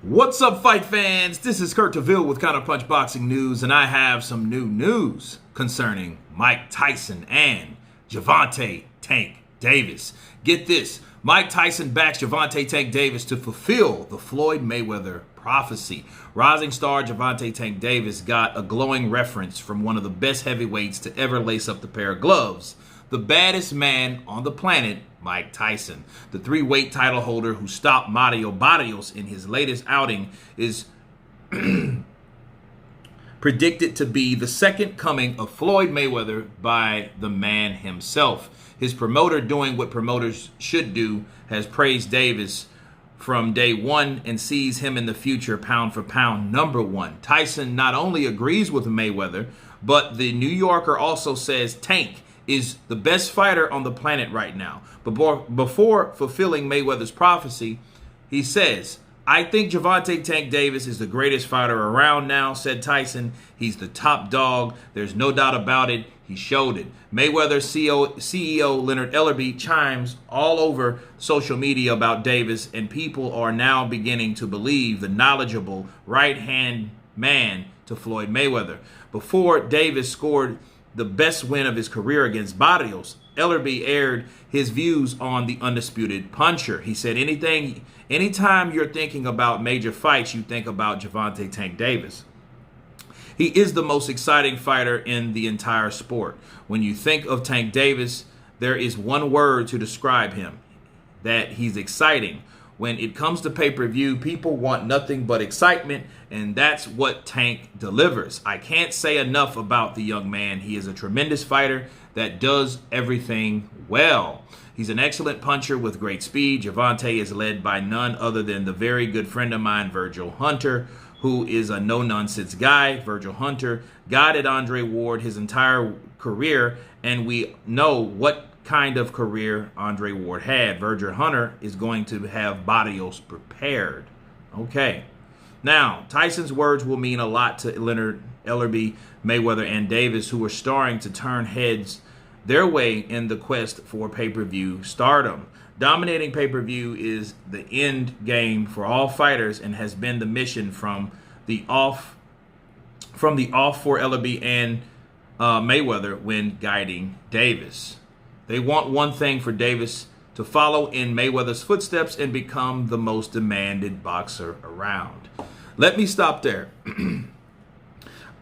What's up, fight fans? This is Kurt DeVille with Counterpunch Boxing News, and I have some new news concerning Mike Tyson and Gevonte Tank Davis. Get this, Mike Tyson backs Gevonte Tank Davis to fulfill the Floyd Mayweather prophecy. Rising star Gevonte Tank Davis got a glowing reference from one of the best heavyweights to ever lace up the pair of gloves, the baddest man on the planet, Mike Tyson. The three-weight title holder who stopped Mario Barrios in his latest outing is predicted to be the second coming of Floyd Mayweather by the man himself. His promoter, doing what promoters should do, has praised Davis from day one and sees him in the future pound for pound number one. Tyson not only agrees with Mayweather, but the New Yorker also says Tank is the best fighter on the planet right now. But before fulfilling Mayweather's prophecy, he says, "I think Gevonte Tank Davis is the greatest fighter around now," said Tyson. "He's the top dog. There's no doubt about it. He showed it." Mayweather CEO Leonard Ellerbe chimes all over social media about Davis, and people are now beginning to believe the knowledgeable right-hand man to Floyd Mayweather. Before Davis scored the best win of his career against Barrios, Ellerbe aired his views on the undisputed puncher. He said, anytime you're thinking about major fights, you think about Gevonte Tank Davis. He is the most exciting fighter in the entire sport. When you think of Tank Davis, there is one word to describe him, that he's exciting. When it comes to pay-per-view, people want nothing but excitement, and that's what Tank delivers. I can't say enough about the young man. He is a tremendous fighter that does everything well. He's an excellent puncher with great speed. Gevonte is led by none other than the very good friend of mine, Virgil Hunter, who is a no-nonsense guy. Virgil Hunter guided Andre Ward his entire career, and we know what kind of career Andre Ward had. Virgil Hunter is going to have Barrios prepared. Okay. Now, Tyson's words will mean a lot to Leonard, Ellerbe, Mayweather, and Davis, who are starting to turn heads their way in the quest for pay-per-view stardom. Dominating pay-per-view is the end game for all fighters and has been the mission from the off for Ellerbe and Mayweather when guiding Davis. They want one thing for Davis: to follow in Mayweather's footsteps and become the most demanded boxer around. Let me stop there.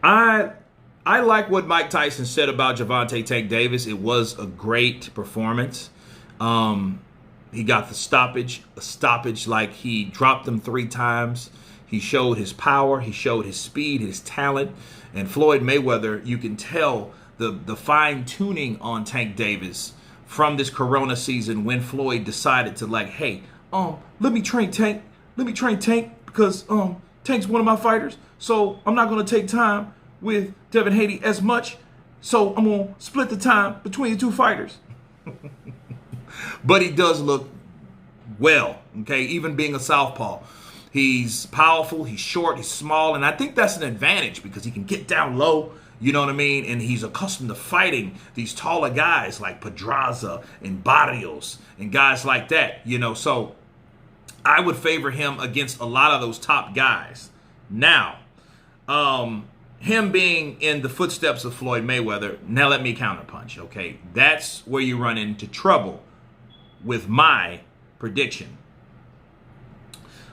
I like what Mike Tyson said about Gevonte Tank Davis. It was a great performance. He got the stoppage, a stoppage like he dropped them 3 times. He showed his power. He showed his speed, his talent. And Floyd Mayweather, you can tell the fine-tuning on Tank Davis from this Corona season when Floyd decided to, like, hey, let me train Tank. Let me train Tank because Tank's one of my fighters. So I'm not going to take time with Devin Haney as much. So I'm going to split the time between the 2 fighters. But he does look well, okay, even being a southpaw. He's powerful, he's short, he's small, and I think that's an advantage because he can get down low, you know what I mean? And he's accustomed to fighting these taller guys like Pedraza and Barrios and guys like that, you know. So I would favor him against a lot of those top guys. Now, him being in the footsteps of Floyd Mayweather, now let me counterpunch, okay? That's where you run into trouble with my prediction.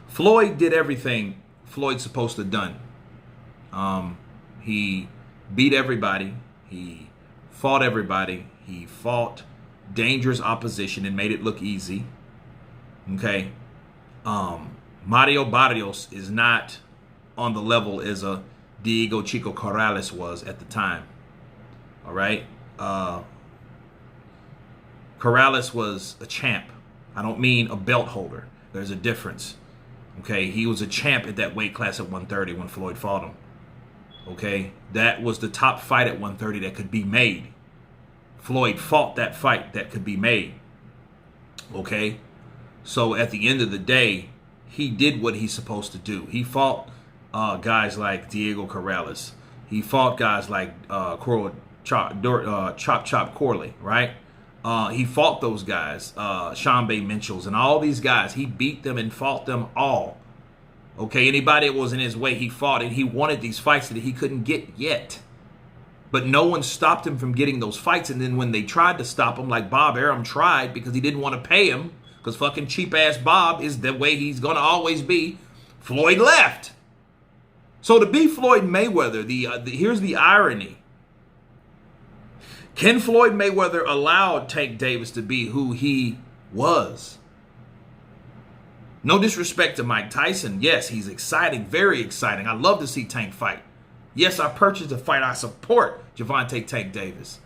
Floyd did everything Floyd's supposed to have done. He beat everybody. He fought everybody. He fought dangerous opposition and made it look easy. Okay. Mario Barrios is not on the level as a Diego Chico Corrales was at the time. All right. Corrales was a champ. I don't mean a belt holder. There's a difference. Okay, he was a champ at that weight class at 130 when Floyd fought him. Okay, that was the top fight at 130 that could be made. Floyd fought that fight that could be made. Okay, so at the end of the day, he did what he's supposed to do. He fought guys like Diego Corrales. He fought guys like Chop Corley, right? He fought those guys, Sean Bay Mitchells and all these guys. He beat them and fought them all. Okay, anybody that was in his way, he fought, and he wanted these fights that he couldn't get yet. But no one stopped him from getting those fights. And then when they tried to stop him, like Bob Arum tried, because he didn't want to pay him, because fucking cheap-ass Bob is the way he's going to always be, Floyd left. So to be Floyd Mayweather, here's the irony. Can Floyd Mayweather allow Tank Davis to be who he was? No disrespect to Mike Tyson. Yes, he's exciting, very exciting. I love to see Tank fight. Yes, I purchased a fight. I support Gevonte Tank Davis.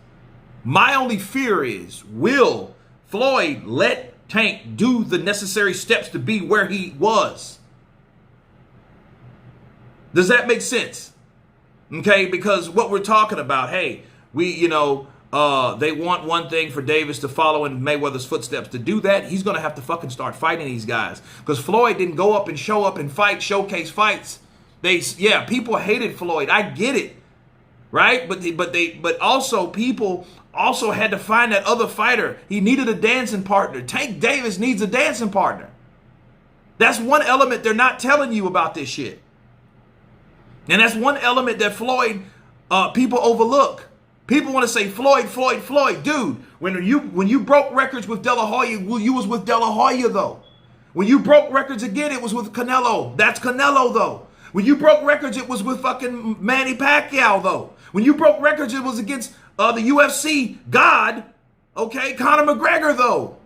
My only fear is, will Floyd let Tank do the necessary steps to be where he was? Does that make sense? Okay, because what we're talking about, hey, they want one thing for Davis to follow in Mayweather's footsteps. To do that, he's going to have to fucking start fighting these guys. Because Floyd didn't go up and show up and fight, showcase fights. People hated Floyd. I get it, right? But also people also had to find that other fighter. He needed a dancing partner. Tank Davis needs a dancing partner. That's one element they're not telling you about this shit. And that's one element that Floyd, people overlook. People want to say, Floyd, Floyd, Floyd. Dude, when you broke records with De La Hoya, you was with De La Hoya, though. When you broke records again, it was with Canelo. That's Canelo, though. When you broke records, it was with fucking Manny Pacquiao, though. When you broke records, it was against the UFC god, okay, Conor McGregor, though.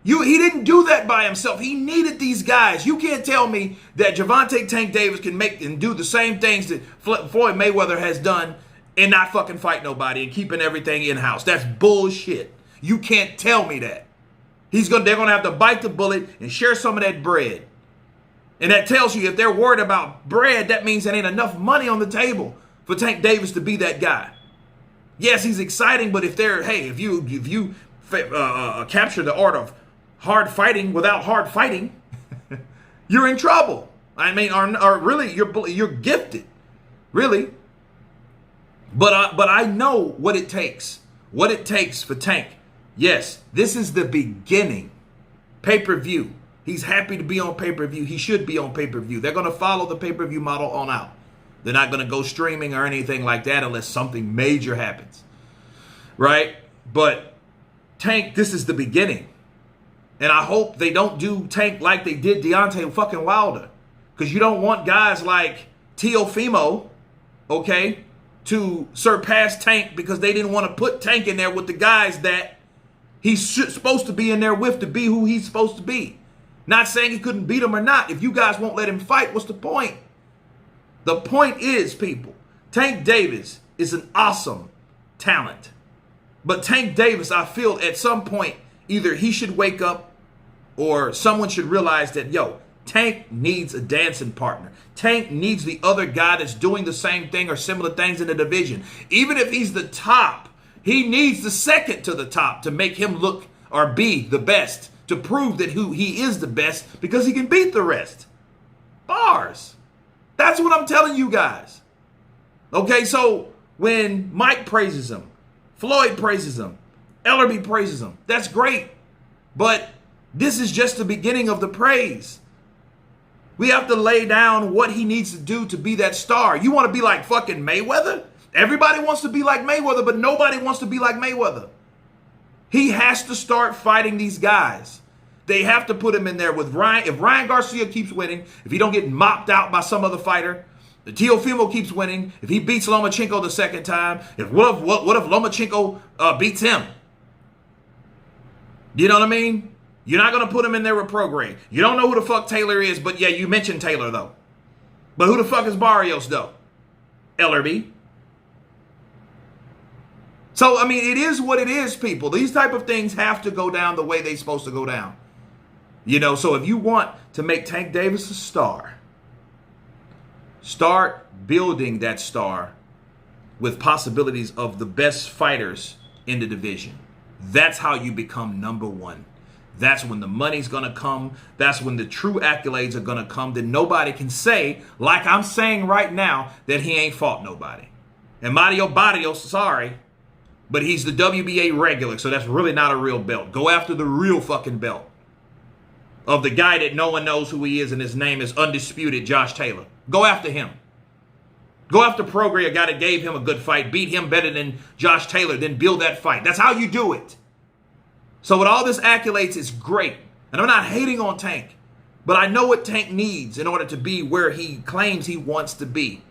He didn't do that by himself. He needed these guys. You can't tell me that Gevonte Tank Davis can make and do the same things that Floyd Mayweather has done and not fucking fight nobody and keeping everything in-house. That's bullshit. You can't tell me that. They're gonna have to bite the bullet and share some of that bread. And that tells you if they're worried about bread, that means there ain't enough money on the table for Tank Davis to be that guy. Yes, he's exciting, but if you capture the art of hard fighting without hard fighting, you're in trouble. I mean, or really, you're gifted, really. But I know what it takes. What it takes for Tank. Yes, this is the beginning. Pay-per-view. He's happy to be on pay-per-view. He should be on pay-per-view. They're going to follow the pay-per-view model on out. They're not going to go streaming or anything like that unless something major happens. Right? But Tank, this is the beginning. And I hope they don't do Tank like they did Deontay fucking Wilder. Because you don't want guys like Teofimo, okay, to surpass Tank because they didn't want to put Tank in there with the guys that he's supposed to be in there with to be who he's supposed to be. Not saying he couldn't beat him or not. If you guys won't let him fight, what's the point? The point is, people, Tank Davis is an awesome talent. But Tank Davis, I feel at some point, either he should wake up or someone should realize that, Tank needs a dancing partner. Tank needs the other guy that's doing the same thing or similar things in the division. Even if he's the top, he needs the second to the top to make him look or be the best, to prove that he is the best because he can beat the rest. Bars. That's what I'm telling you guys. Okay, so when Mike praises him, Floyd praises him, Ellerby praises him, that's great. But this is just the beginning of the praise. We have to lay down what he needs to do to be that star. You want to be like fucking Mayweather? Everybody wants to be like Mayweather, but nobody wants to be like Mayweather. He has to start fighting these guys. They have to put him in there with Ryan. If Ryan Garcia keeps winning, if he don't get mopped out by some other fighter, the Teofimo keeps winning, if he beats Lomachenko the second time, what if Lomachenko beats him? You know what I mean? You're not going to put him in there with Prograde. You don't know who the fuck Taylor is, but yeah, you mentioned Taylor, though. But who the fuck is Barrios, though? Ellerby. So, I mean, it is what it is, people. These type of things have to go down the way they're supposed to go down. So if you want to make Tank Davis a star, start building that star with possibilities of the best fighters in the division. That's how you become number one. That's when the money's going to come. That's when the true accolades are going to come. Then nobody can say, like I'm saying right now, that he ain't fought nobody. And Mario Barrios, sorry, but he's the WBA regular, so that's really not a real belt. Go after the real fucking belt. of the guy that no one knows who he is, and his name is Undisputed Josh Taylor. Go after him. Go after Prograis, a guy that gave him a good fight, beat him better than Josh Taylor, then build that fight. That's how you do it. So with all this accolades, it's great. And I'm not hating on Tank, but I know what Tank needs in order to be where he claims he wants to be,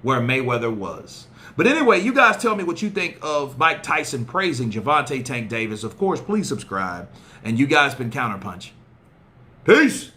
where Mayweather was. But anyway, you guys tell me what you think of Mike Tyson praising Gevonte Tank Davis. Of course, please subscribe. And you guys been Counterpunch. Peace.